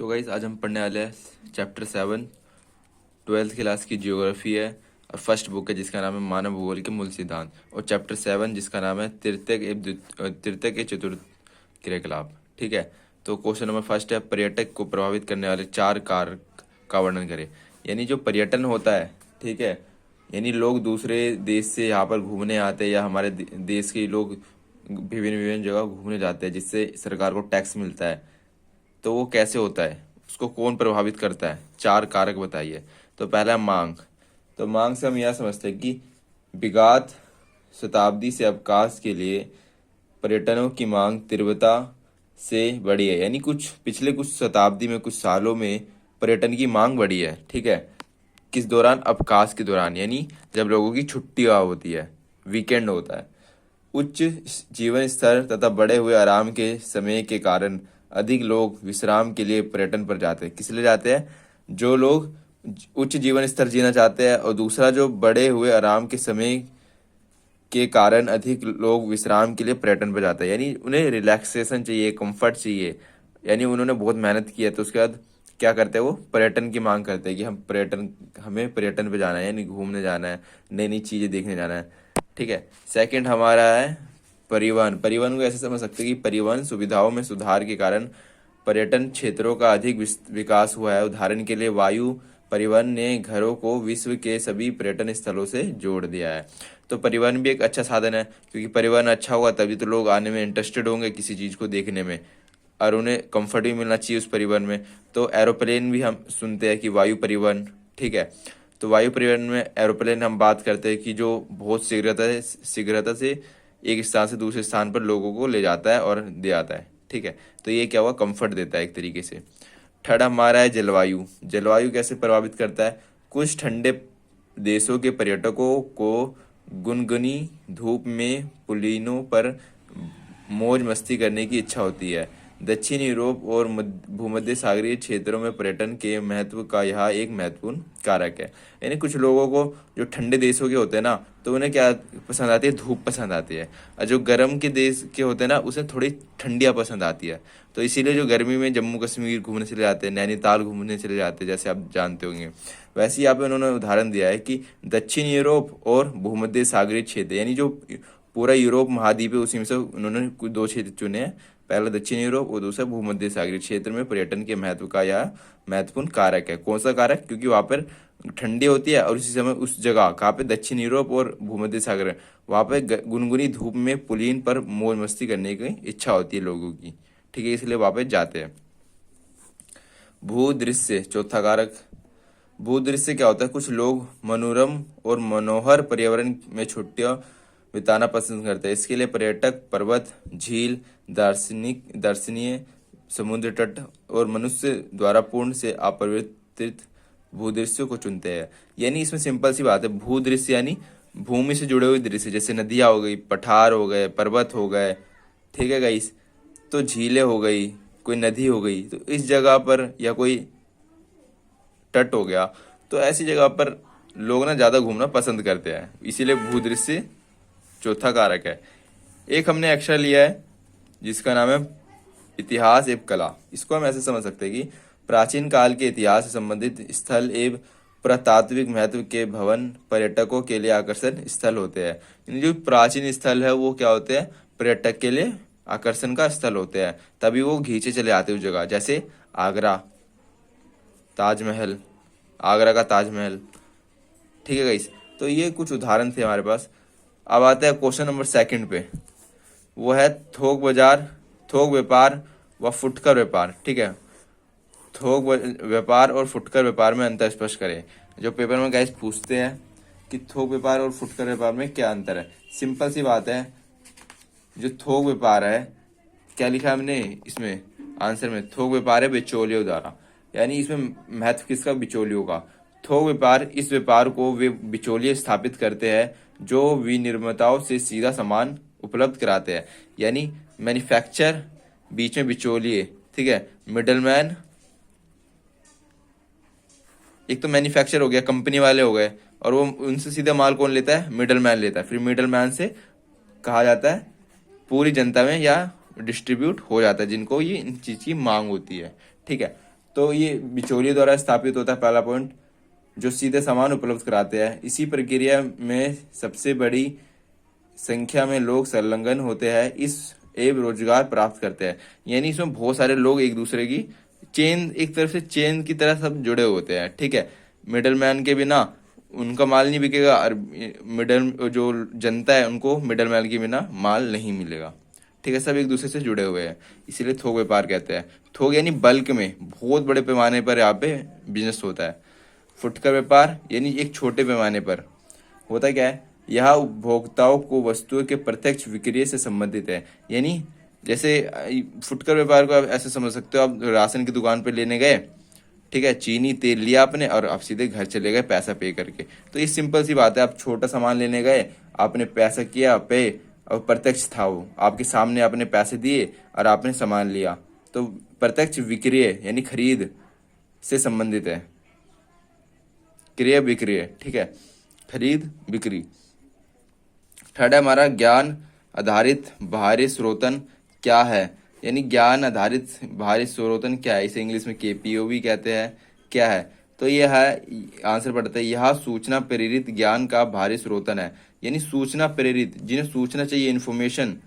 So guys आज हम पढ़ने वाले हैं चैप्टर 7 ट्वेल्थ क्लास की जियोग्राफी है और फर्स्ट बुक है जिसका नाम है मानव भूगोल के मूल सिद्धांत और चैप्टर 7 जिसका नाम है तृतीय के चतुर्थ क्रियाकलाप। ठीक है, तो क्वेश्चन नंबर फर्स्ट है पर्यटक को प्रभावित करने वाले 4 कारक का वर्णन करें। यानी जो पर्यटन होता है, ठीक है, यानी लोग दूसरे देश से यहाँ पर घूमने आते हैं या हमारे देश के लोग विभिन्न विभिन्न जगह घूमने जाते हैं जिससे सरकार को टैक्स मिलता है। तो वो कैसे होता है, उसको कौन प्रभावित करता है, 4 कारक बताइए। तो पहला मांग। तो मांग से हम यह समझते हैं कि विगत शताब्दी से अवकाश के लिए पर्यटनों की मांग तीव्रता से बढ़ी है। यानी पिछले कुछ शताब्दी में, कुछ सालों में पर्यटन की मांग बढ़ी है। ठीक है, किस दौरान? अवकाश के दौरान, यानी जब लोगों की छुट्टियां होती है, वीकेंड होता है। उच्च जीवन स्तर तथा बढ़े हुए आराम के समय के कारण अधिक लोग विश्राम के लिए पर्यटन पर जाते हैं। किस लिए जाते हैं? जो लोग उच्च जीवन स्तर जीना चाहते हैं, और दूसरा जो बढ़े हुए आराम के समय के कारण अधिक लोग विश्राम के लिए पर्यटन पर जाते हैं। यानी उन्हें रिलैक्सेशन चाहिए, कंफर्ट चाहिए। यानी उन्होंने बहुत मेहनत की है तो उसके बाद क्या करते हैं, वो पर्यटन की मांग करते हैं कि हमें पर्यटन पे जाना है, यानी घूमने जाना है, नई नई चीजें देखने जाना है। ठीक है, सेकंड हमारा है परिवहन। परिवहन को ऐसे समझ सकते हैं कि परिवहन सुविधाओं में सुधार के कारण पर्यटन क्षेत्रों का अधिक विकास हुआ है। उदाहरण के लिए वायु परिवहन ने घरों को विश्व के सभी पर्यटन स्थलों से जोड़ दिया है। तो परिवहन भी एक अच्छा साधन है, क्योंकि परिवहन अच्छा होगा तभी तो लोग आने में इंटरेस्टेड होंगे किसी चीज को देखने में, और उन्हें कंफर्ट भी मिलना चाहिए उस परिवहन में। तो एरोप्लेन भी हम सुनते हैं कि वायु परिवहन। ठीक है, तो वायु परिवहन में एरोप्लेन हम बात करते हैं कि जो बहुत शीघ्रता से एक स्थान से दूसरे स्थान पर लोगों को ले जाता है और दे आता है। ठीक है, तो ये क्या हुआ, कंफर्ट देता है एक तरीके से। थर्ड हमारा है जलवायु। जलवायु कैसे प्रभावित करता है? कुछ ठंडे देशों के पर्यटकों को गुनगुनी धूप में पुलिनों पर मौज मस्ती करने की इच्छा होती है। दक्षिण यूरोप और भूमध्य सागरीय क्षेत्रों में पर्यटन के महत्व का यह एक महत्वपूर्ण कारक है। यानी कुछ लोगों को जो ठंडे देशों के होते हैं ना, तो उन्हें क्या पसंद आती है? धूप पसंद आती है। और जो गर्म के देश के होते हैं ना, उसे थोड़ी ठंडियाँ पसंद आती है। तो इसीलिए जो गर्मी में जम्मू कश्मीर घूमने चले जाते हैं, नैनीताल घूमने चले जाते हैं, जैसे आप जानते होंगे। वैसे यहाँ पे उन्होंने उदाहरण दिया है कि दक्षिण यूरोप और भूमध्य सागरीय क्षेत्र, यानी जो पूरा यूरोप महाद्वीप है उसी में से उन्होंने कुछ 2 क्षेत्र चुने हैं। पहला दक्षिण यूरोप और दूसरा भूमध्य सागरीय क्षेत्र में पर्यटन के महत्व का यह महत्वपूर्ण कारक है। कौन सा कारक? क्योंकि वहां पर ठंडी होती है और उसी समय उस जगह कहाँ पे, दक्षिण यूरोप और भूमध्य सागर, वहां पे गुनगुनी धूप में पुलिन पर मौज मस्ती करने की इच्छा होती है लोगों की। ठीक है, इसलिए वहां पे जाते हैं। भूदृश्य, चौथा कारक। भूदृश्य क्या होता है? कुछ लोग मनोरम और मनोहर पर्यावरण में छुट्टियां बिताना पसंद करते हैं। इसके लिए पर्यटक पर्वत, झील, दर्शनीय समुद्र तट और मनुष्य द्वारा पूर्ण से अपरिवर्तित भूदृश्यों को चुनते हैं। यानी इसमें सिंपल सी बात है, भूदृश्य यानी भूमि से जुड़े हुए दृश्य, जैसे नदियां हो गई, पठार हो गए, पर्वत हो गए। ठीक है गाइस, तो झीलें हो गई, कोई नदी हो गई, तो इस जगह पर, या कोई तट हो गया, तो ऐसी जगह पर लोग ना ज्यादा घूमना पसंद करते हैं। इसीलिए भूदृश्य चौथा कारक है। एक हमने एक्स्ट्रा लिया है जिसका नाम है इतिहास एवं कला। इसको हम ऐसे समझ सकते हैं कि प्राचीन काल के इतिहास से संबंधित स्थल एवं पुरातात्विक महत्व के भवन पर्यटकों के लिए आकर्षण स्थल होते हैं। यानी जो प्राचीन स्थल है वो क्या होते हैं? पर्यटक के लिए आकर्षण का स्थल होते हैं, तभी वो खींचे चले आते हैं उस जगह। जैसे आगरा, ताजमहल, आगरा का ताजमहल। ठीक है गाइस, तो ये कुछ उदाहरण थे हमारे पास। अब आते हैं क्वेश्चन नंबर 2 पे, वो है थोक बाजार, थोक व्यापार व फुटकर व्यापार। ठीक है, थोक व्यापार और फुटकर व्यापार में अंतर स्पष्ट करें। जो पेपर में गाइस पूछते हैं कि थोक व्यापार और फुटकर व्यापार में क्या अंतर है, सिंपल सी बात है। जो थोक व्यापार है, क्या लिखा है हमने इसमें आंसर में? थोक व्यापार है बिचौलियों द्वारा, यानी इसमें महत्व किसका? बिचौलियों का। थोक व्यापार, इस व्यापार को वे बिचौलिए स्थापित करते हैं जो विनिर्माताओं से सीधा सामान उपलब्ध कराते हैं। यानी मैन्युफैक्चर, बीच में बिचौलिए। ठीक है, मिडलमैन। एक तो मैन्युफैक्चर हो गया, कंपनी वाले हो गए, और वो उनसे सीधा माल कौन लेता है? मिडलमैन लेता है। फिर मिडलमैन से कहा जाता है पूरी जनता में या डिस्ट्रीब्यूट हो जाता है, जिनको ये इन चीज की मांग होती है। ठीक है, तो ये बिचौलिए द्वारा स्थापित होता है पहला पॉइंट, जो सीधे सामान उपलब्ध कराते हैं। इसी प्रक्रिया में सबसे बड़ी संख्या में लोग संलग्न होते हैं इस एवं रोजगार प्राप्त करते हैं। यानी इसमें बहुत सारे लोग एक दूसरे की चेन, एक तरफ से चेन की तरह सब जुड़े होते हैं, ठीक है। मिडल मैन के बिना उनका माल नहीं बिकेगा, और मिडल जो जनता है उनको मिडल मैन के बिना माल नहीं मिलेगा, ठीक है। सब एक दूसरे से जुड़े हुए हैं, इसीलिए थोक व्यापार कहते हैं। थोक यानी बल्क में, बहुत बड़े पैमाने पर यहाँ पे बिजनेस होता है। फुटकर व्यापार यानी एक छोटे पैमाने पर होता क्या है, यह उपभोक्ताओं को वस्तुओं के प्रत्यक्ष विक्रय से संबंधित है। यानी जैसे फुटकर व्यापार को आप ऐसे समझ सकते हो, आप राशन की दुकान पे लेने गए, ठीक है, चीनी तेल लिया आपने और आप सीधे घर चले गए पैसा पे करके। तो ये सिंपल सी बात है, आप छोटा सामान लेने गए, आपने पैसा किया पे, और प्रत्यक्ष था वो आपके सामने, आपने पैसे दिए और आपने सामान लिया। तो प्रत्यक्ष विक्रय यानी खरीद से संबंधित है, क्रय विक्रय, ठीक है, खरीद बिक्री। थर्ड है हमारा ज्ञान आधारित बाहरी स्रोतन क्या है। यानी ज्ञान आधारित बाहरी स्रोतन क्या है, इसे इंग्लिश में केपीओ भी कहते हैं, क्या है। तो यह है, आंसर पढ़ते हैं, यह सूचना प्रेरित ज्ञान का बाहरी स्रोतन है। यानी सूचना प्रेरित, जिन्हें सूचना चाहिए, इन्फॉर्मेशन,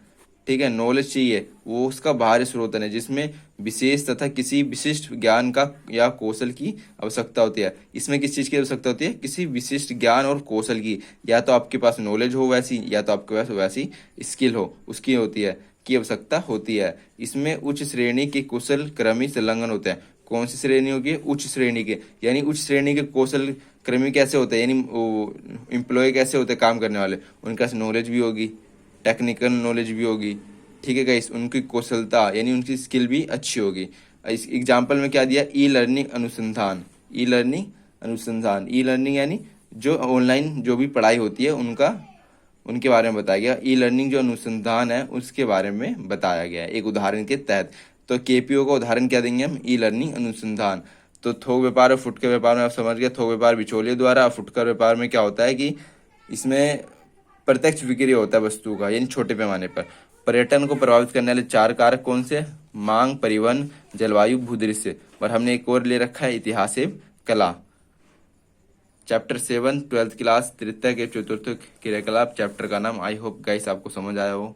ठीक है, नॉलेज चाहिए, वो उसका बाहरी स्रोतन है, जिसमें विशेष तथा किसी विशिष्ट ज्ञान का या कौशल की आवश्यकता होती है। इसमें किस चीज की आवश्यकता होती है, किसी विशिष्ट ज्ञान और कौशल की, या तो आपके पास नॉलेज हो वैसी, या तो आपके पास वैसी स्किल हो, उसकी होती है, की आवश्यकता होती है। इसमें उच्च श्रेणी के कुशल क्रमी संलग्न होते हैं। कौन सी श्रेणी होगी, उच्च श्रेणी के। यानी उच्च श्रेणी के कौशल क्रमी कैसे होते हैं, यानी एम्प्लॉय कैसे होते हैं, काम करने वाले, उनका नॉलेज भी होगी, टेक्निकल नॉलेज भी होगी, ठीक है गाइस, उनकी कौशलता यानी उनकी स्किल भी अच्छी होगी। इस एग्जाम्पल में क्या दिया, ई लर्निंग अनुसंधान, ई लर्निंग अनुसंधान, ई लर्निंग यानी जो ऑनलाइन जो भी पढ़ाई होती है उनका, उनके बारे में बताया गया। ई लर्निंग जो अनुसंधान है उसके बारे में बताया गया है एक उदाहरण के तहत। तो केपीओ का उदाहरण क्या देंगे हम, ई लर्निंग अनुसंधान। तो थोक व्यापार और फुटकर व्यापार में आप समझ गए, थोक व्यापार बिचौलिए द्वारा, फुटकर व्यापार में क्या होता है कि इसमें प्रत्यक्ष विक्रय होता है वस्तु का, यानी छोटे पैमाने पर। पर्यटन को प्रभावित करने वाले 4 कारक कौन से, मांग, परिवहन, जलवायु, भूदृश्य। और हमने एक और ले रखा है, इतिहास एवं कला। चैप्टर 7 12th क्लास तृतीय के चतुर्थ क्रियाकलाप, चैप्टर का नाम। आई होप गाइस आपको समझ आया हो।